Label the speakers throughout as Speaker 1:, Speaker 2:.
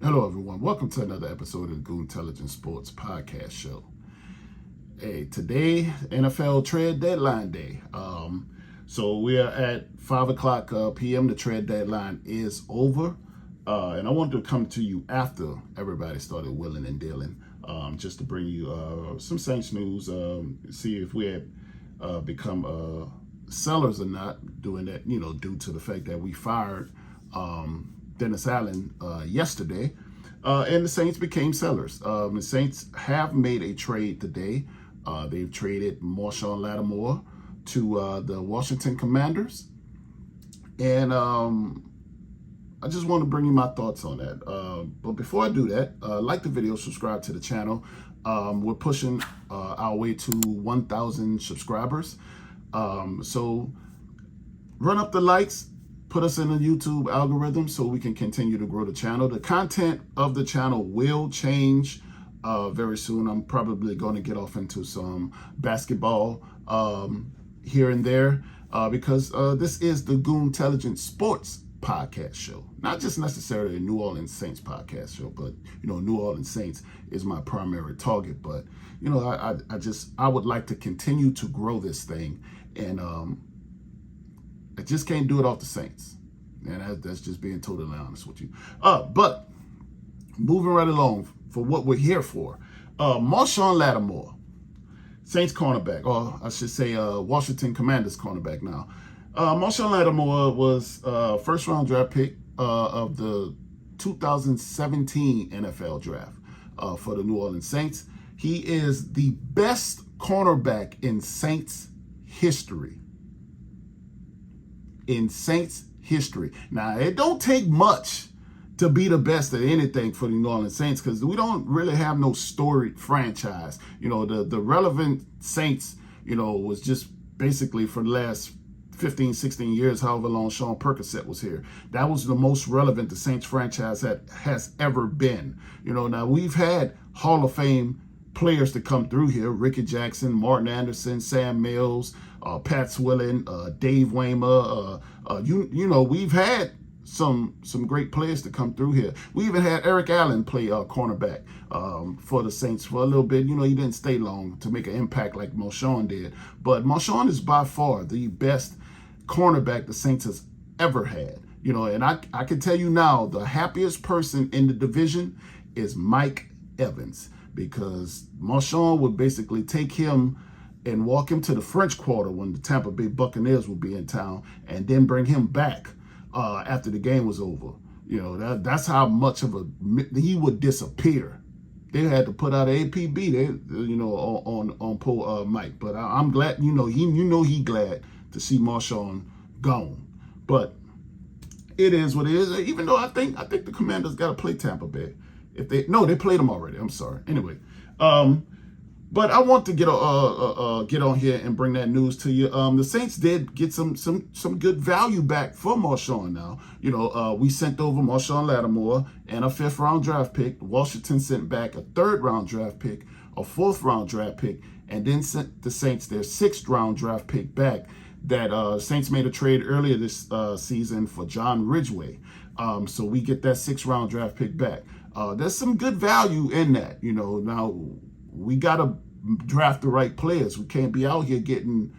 Speaker 1: Hello, everyone. Welcome to another episode of the Goon Intelligence Sports Podcast Show. Hey, today NFL trade deadline day. So we are at 5 o'clock p.m. The trade deadline is over, and I wanted to come to you after everybody started willing and dealing, just to bring you some Saints news. See if we had become sellers or not. Doing that, due to the fact that we fired Dennis Allen yesterday, and the Saints became sellers. The Saints have made a trade today. They've traded Marshon Lattimore to the Washington Commanders, and I just want to bring you my thoughts on that. But before I do that, like the video, subscribe to the channel. We're pushing our way to 1,000 subscribers. So run up the likes, put us in the YouTube algorithm so we can continue to grow the channel. The content of the channel will change very soon. I'm probably going to get off into some basketball here and there because this is the Goon Intelligence Sports Podcast Show. Not just necessarily a New Orleans Saints podcast show, but New Orleans Saints is my primary target. But I would like to continue to grow this thing, and I just can't do it off the Saints. And that's just being totally honest with you. But moving right along for what we're here for. Marshon Lattimore, Saints cornerback, or I should say Washington Commanders cornerback now. Marshon Lattimore was first round draft pick of the 2017 NFL draft for the New Orleans Saints. He is the best cornerback in Saints history. In Saints history. Now, it don't take much to be the best at anything for the New Orleans Saints because we don't really have no storied franchise. The relevant Saints, was just basically for the last 15, 16 years, however long Sean Percocet was here. That was the most relevant the Saints franchise has ever been. Now we've had Hall of Fame players to come through here: Ricky Jackson, Martin Anderson, Sam Mills, Pat Swilling, Dave Waymer. We've had some great players to come through here. We even had Eric Allen play cornerback for the Saints for a little bit. He didn't stay long to make an impact like Marshon did. But Marshon is by far the best cornerback the Saints has ever had. And I can tell you now, the happiest person in the division is Mike Evans, because Marshon would basically take him and walk him to the French Quarter when the Tampa Bay Buccaneers would be in town, and then bring him back after the game was over. That's how much of he would disappear. They had to put out an APB, on poor Mike. But I'm glad, he glad to see Marshon gone. But it is what it is. Even though I think the Commanders got to play Tampa Bay. They played them already. I'm sorry. Anyway, but I want to get on here and bring that news to you. The Saints did get some good value back for Marshon. Now, we sent over Marshon Lattimore and a 5th round draft pick. Washington sent back a 3rd round draft pick, a 4th round draft pick, and then sent the Saints their 6th round draft pick back. That Saints made a trade earlier this season for John Ridgeway. So we get that 6th round draft pick back. There's some good value in that. Now we got to draft the right players. We can't be out here getting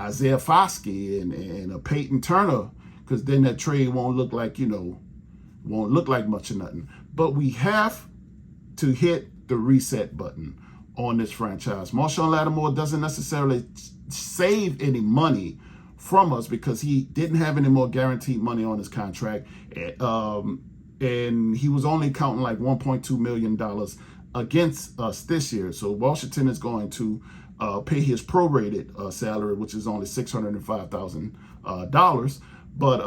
Speaker 1: Isaiah Foskey and a Peyton Turner, because then that trade won't look like much of nothing. But we have to hit the reset button on this franchise. Marshon Lattimore doesn't necessarily save any money from us because he didn't have any more guaranteed money on his contract. And he was only counting like $1.2 million against us this year. So Washington is going to pay his prorated salary, which is only $605,000. But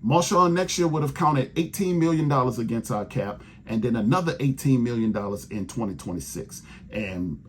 Speaker 1: Marshon next year would have counted $18 million against our cap, and then another $18 million in 2026. And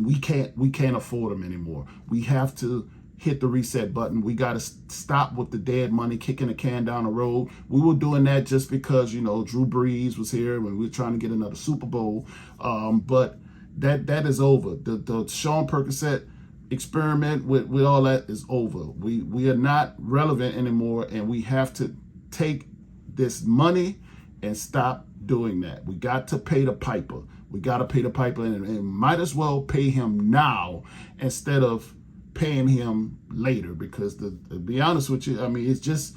Speaker 1: we can't afford him anymore. We have to hit the reset button. We got to stop with the dead money, kicking the can down the road. We were doing that just because, Drew Brees was here when we were trying to get another Super Bowl. But that is over. The Sean Percocet experiment with all that is over. We are not relevant anymore, and we have to take this money and stop doing that. We got to pay the piper. We got to pay the piper, and might as well pay him now instead of paying him later. Because to be honest with you, I mean, it just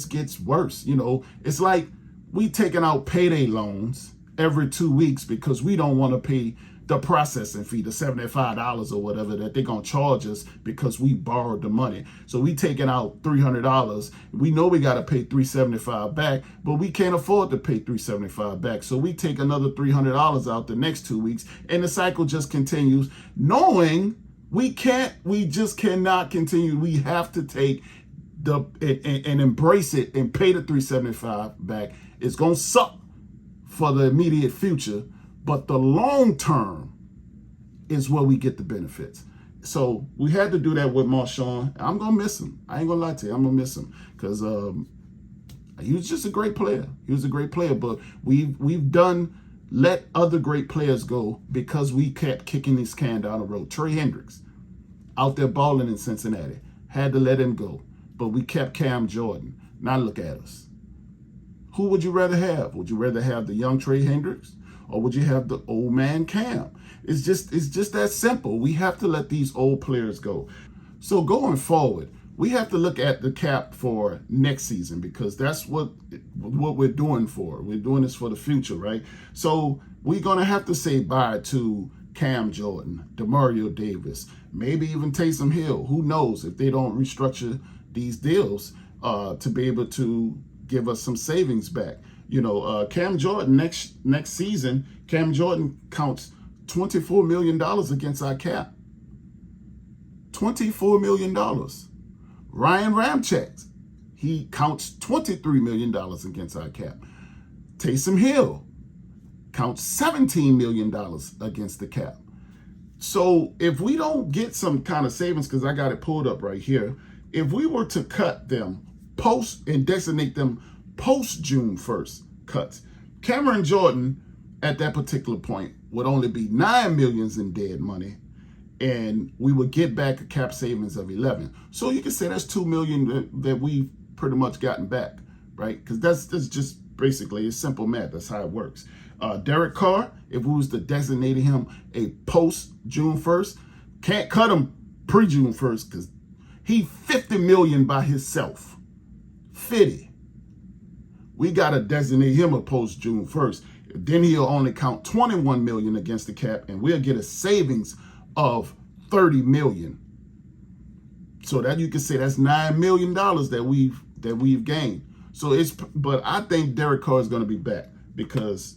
Speaker 1: gets worse. You know, it's like we taking out payday loans every 2 weeks because we don't want to pay the processing fee, the $75 or whatever that they're going to charge us because we borrowed the money. So we taking out $300. We know we got to pay $375 back, but we can't afford to pay $375 back. So we take another $300 out the next 2 weeks, and the cycle just continues, knowing we just cannot continue. We have to take and embrace it and pay the $375 back. It's going to suck for the immediate future, but the long term is where we get the benefits. So we had to do that with Marshon. I'm going to miss him. I ain't going to lie to you. I'm going to miss him because he was just a great player. He was a great player, but we've let other great players go because we kept kicking this can down the road. Trey Hendricks out there balling in Cincinnati. Had to let him go, but we kept Cam Jordan. Now look at us. Who would you rather have? Would you rather have the young Trey Hendricks, or would you have the old man Cam? It's just that simple. We have to let these old players go. So going forward, we have to look at the cap for next season because that's what we're doing for. We're doing this for the future, right? So we're going to have to say bye to Cam Jordan, Demario Davis, maybe even Taysom Hill. Who knows if they don't restructure these deals to be able to give us some savings back. You know, Cam Jordan next season, Cam Jordan counts $24 million against our cap. $24 million. Ryan Ramczyk, he counts $23 million against our cap. Taysom Hill counts $17 million against the cap. So if we don't get some kind of savings, because I got it pulled up right here, if we were to cut them post and designate them post June 1st cuts, Cameron Jordan at that particular point would only be $9 million in dead money, and we would get back a cap savings of 11. So you can say that's $2 million that we've pretty much gotten back, right? Because that's just basically, it's simple math. That's how it works. Derek Carr, if we was to designate him a post June 1st, can't cut him pre June 1st because he $50 million by himself. 50. We got to designate him a post June 1st. Then he'll only count $21 million against the cap, and we'll get a savings of $30 million. So that you can say that's $9 million that we've gained. So but I think Derek Carr is going to be back because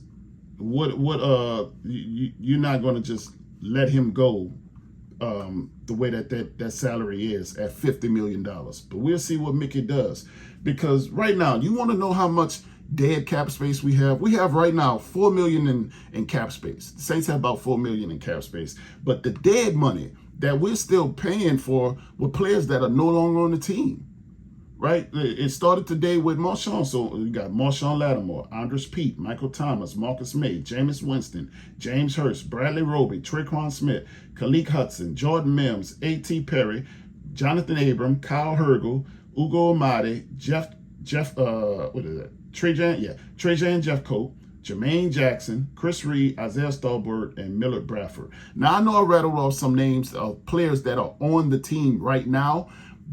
Speaker 1: you're not going to just let him go the way that salary is at $50 million. But we'll see what Mickey does. Because right now, you want to know how much dead cap space we have? We have right now $4 million in cap space. The Saints have about $4 million in cap space. But the dead money that we're still paying for with players that are no longer on the team, right? It started today with Marshon. So we got Marshon Lattimore, Andres Pete, Michael Thomas, Marcus May, Jameis Winston, James Hurst, Bradley Roby, Traquan Smith, Khaleke Hudson, Jordan Mims, A.T. Perry, Jonathan Abram, Kyle Hergel, Ugo Amadi, Trajan Jeffcoat, Jermaine Jackson, Chris Reed, Isaiah Stallberg, and Millard Bradford. Now, I know I rattled off some names of players that are on the team right now,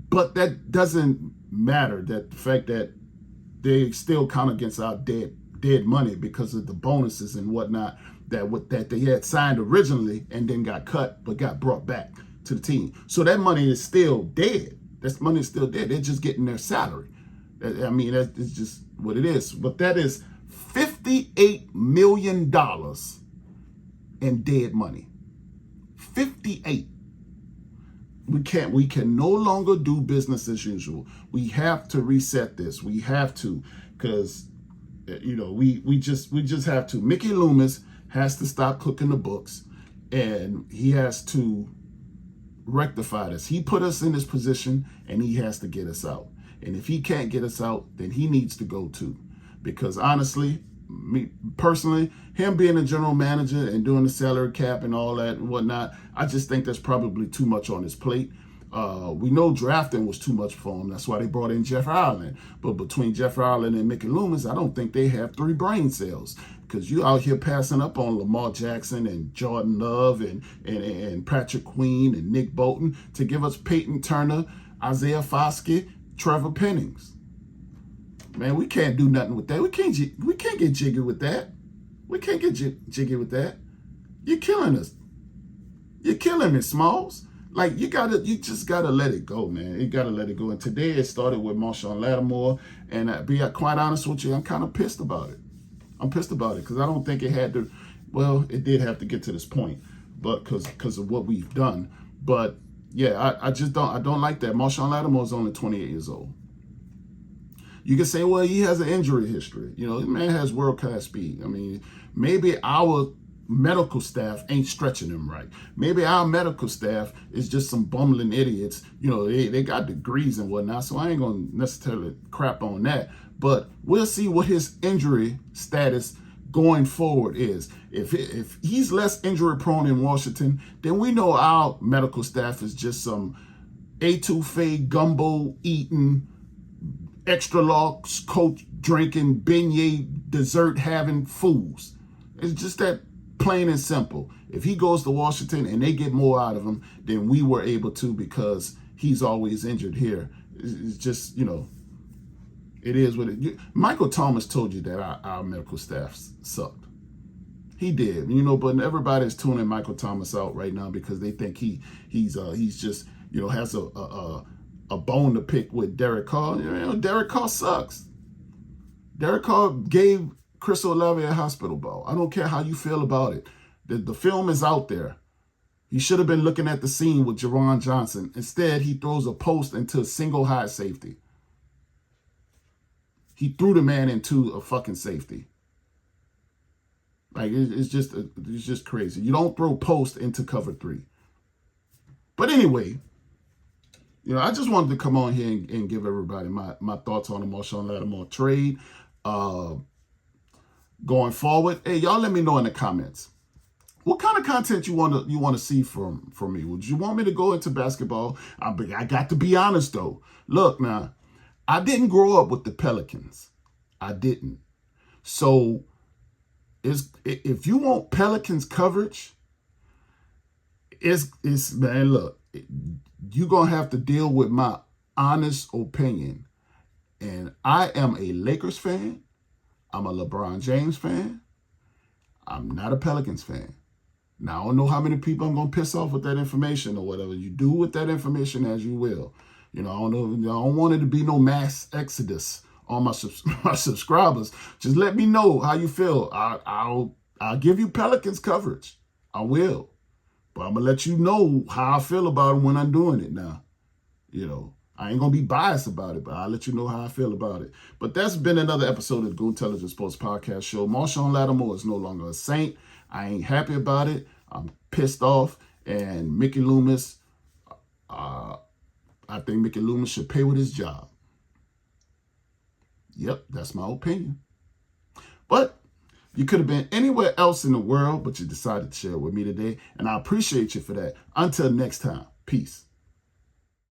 Speaker 1: but that doesn't matter. That the fact that they still count against our dead money because of the bonuses and whatnot that they had signed originally and then got cut but got brought back to the team. So that money is still dead. That money is still dead. They're just getting their salary. I mean, that's just what it is. But that is $58 million in dead money. 58. We can no longer do business as usual. We have to reset this. We have to, because we just have to. Mickey Loomis has to stop cooking the books, and he has to rectify this. He put us in this position, and he has to get us out. And if he can't get us out, then he needs to go too. Because honestly, me personally, him being a general manager and doing the salary cap and all that and whatnot, I just think that's probably too much on his plate. We know drafting was too much for him. That's why they brought in Jeff Ireland. But between Jeff Ireland and Mickey Loomis, I don't think they have 3 brain cells. Because you out here passing up on Lamar Jackson and Jordan Love and Patrick Queen and Nick Bolton to give us Peyton Turner, Isaiah Foskey, Trevor Pennings. Man, we can't do nothing with that. We can't get jiggy with that. We can't get jiggy with that. You're killing us. You're killing me, Smalls. Like, you just gotta let it go, man. You gotta let it go. And today it started with Marshon Lattimore. And to be quite honest with you, I'm kind of pissed about it. I'm pissed about it because I don't think it had to. Well, it did have to get to this point, but because of what we've done. But yeah, I just don't. I don't like that. Marshon Lattimore is only 28 years old. You can say, well, he has an injury history. You know, the man has world-class speed. I mean, maybe our medical staff ain't stretching him right. Maybe our medical staff is just some bumbling idiots. You know, they got degrees and whatnot, so I ain't going to necessarily crap on that. But we'll see what his injury status going forward is. If he's less injury-prone in Washington, then we know our medical staff is just some etouffee, gumbo eating, extra long coach drinking, beignet dessert having fools. It's just that plain and simple. If he goes to Washington and they get more out of him than we were able to because he's always injured here, it's just, you know, it is what it. Michael Thomas told you that our medical staff sucked. He did, you know, but everybody's tuning Michael Thomas out right now because they think he's just, you know, has a bone to pick with Derek Carr. You know, Derek Carr sucks. Derek Carr gave Chris Olave a hospital ball. I don't care how you feel about it. The film is out there. He should have been looking at the scene with Jerron Johnson. Instead, he throws a post into a single high safety. He threw the man into a fucking safety. Like, it's just crazy. You don't throw post into cover 3. But anyway, you know, I just wanted to come on here and give everybody my thoughts on the Marshon Lattimore trade. Going forward, hey, y'all let me know in the comments. What kind of content you want to see from me? Would you want me to go into basketball? I got to be honest, though. Look, now, I didn't grow up with the Pelicans. I didn't. So, if you want Pelicans coverage, man, look, you're going to have to deal with my honest opinion. And I am a Lakers fan. I'm a LeBron James fan. I'm not a Pelicans fan. Now, I don't know how many people I'm going to piss off with that information or whatever. You do with that information as you will. You know, I don't want it to be no mass exodus on my subscribers. Just let me know how you feel. I'll give you Pelicans coverage. I will. But I'm going to let you know how I feel about them when I'm doing it now. You know, I ain't going to be biased about it, but I'll let you know how I feel about it. But that's been another episode of the Go Intelligence Sports Podcast Show. Marshon Lattimore is no longer a Saint. I ain't happy about it. I'm pissed off. And Mickey Loomis, I think Mickey Loomis should pay with his job. Yep, that's my opinion. But you could have been anywhere else in the world, but you decided to share it with me today. And I appreciate you for that. Until next time, peace.